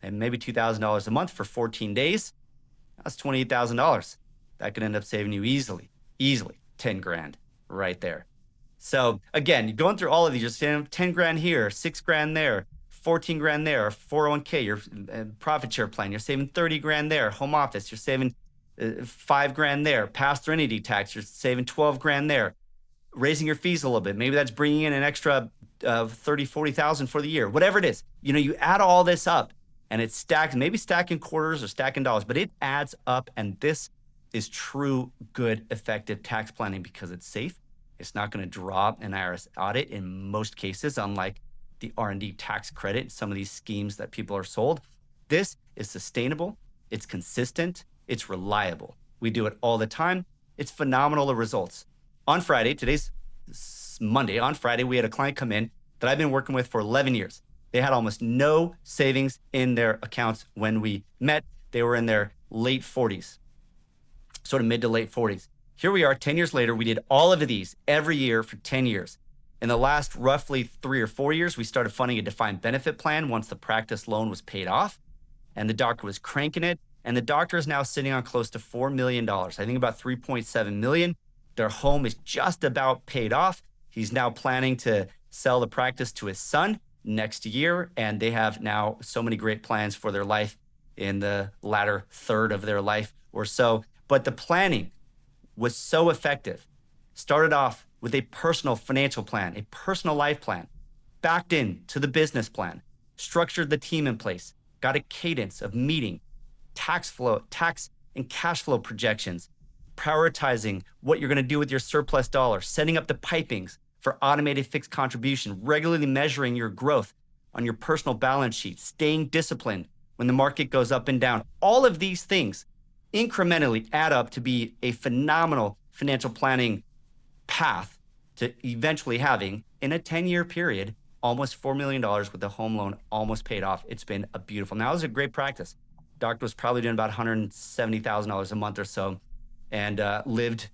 and maybe $2,000 a month for 14 days. That's $28,000. That could end up saving you easily 10 grand right there. So again, you're going through all of these, you're saving 10 grand here, 6 grand there, 14 grand there, 401k, your profit share plan, you're saving 30 grand there, home office, you're saving 5 grand there, pass-through entity tax, you're saving 12 grand there, raising your fees a little bit. Maybe that's bringing in an extra 30, 40,000 for the year, whatever it is. You add all this up and it stacks, maybe stacking quarters or stacking dollars, but it adds up. And this is true, good, effective tax planning because it's safe. It's not going to draw an IRS audit in most cases, unlike the R&D tax credit, some of these schemes that people are sold. This is sustainable. It's consistent. It's reliable. We do it all the time. It's phenomenal, the results. On Friday, today's Monday, on Friday, we had a client come in that I've been working with for 11 years. They had almost no savings in their accounts when we met. They were in their late 40s, sort of mid to late 40s. Here we are 10 years later. We did all of these every year for 10 years. In the last roughly 3 or 4 years, we started funding a defined benefit plan once the practice loan was paid off, and the doctor was cranking it. And the doctor is now sitting on close to $4 million. I think about $3.7 million. Their home is just about paid off. He's now planning to sell the practice to his son next year. And they have now so many great plans for their life in the latter third of their life or so. But the planning was so effective. Started off with a personal financial plan, a personal life plan, backed in to the business plan, structured the team in place, got a cadence of meeting, tax and cash flow projections, prioritizing what you're going to do with your surplus dollars, setting up the pipings for automated fixed contribution, regularly measuring your growth on your personal balance sheet, staying disciplined when the market goes up and down. All of these things incrementally add up to be a phenomenal financial planning path to eventually having, in a 10-year period, almost $4 million with a home loan almost paid off. It's been a beautiful. Now, it was a great practice. Doctor was probably doing about $170,000 a month or so, and lived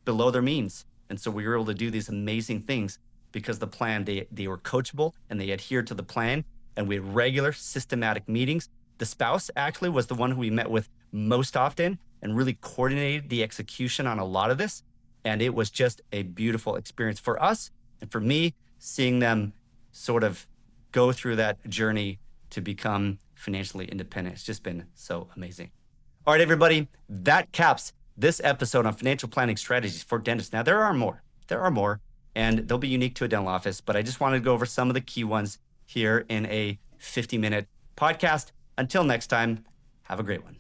below their means. And so we were able to do these amazing things because the plan, they were coachable and they adhered to the plan, and we had regular systematic meetings. The spouse actually was the one who we met with most often and really coordinated the execution on a lot of this. And it was just a beautiful experience for us and for me, seeing them sort of go through that journey to become financially independent. It's just been so amazing. All right, everybody, that caps this episode on financial planning strategies for dentists. Now, there are more, and they'll be unique to a dental office, but I just wanted to go over some of the key ones here in a 50-minute podcast. Until next time, have a great one.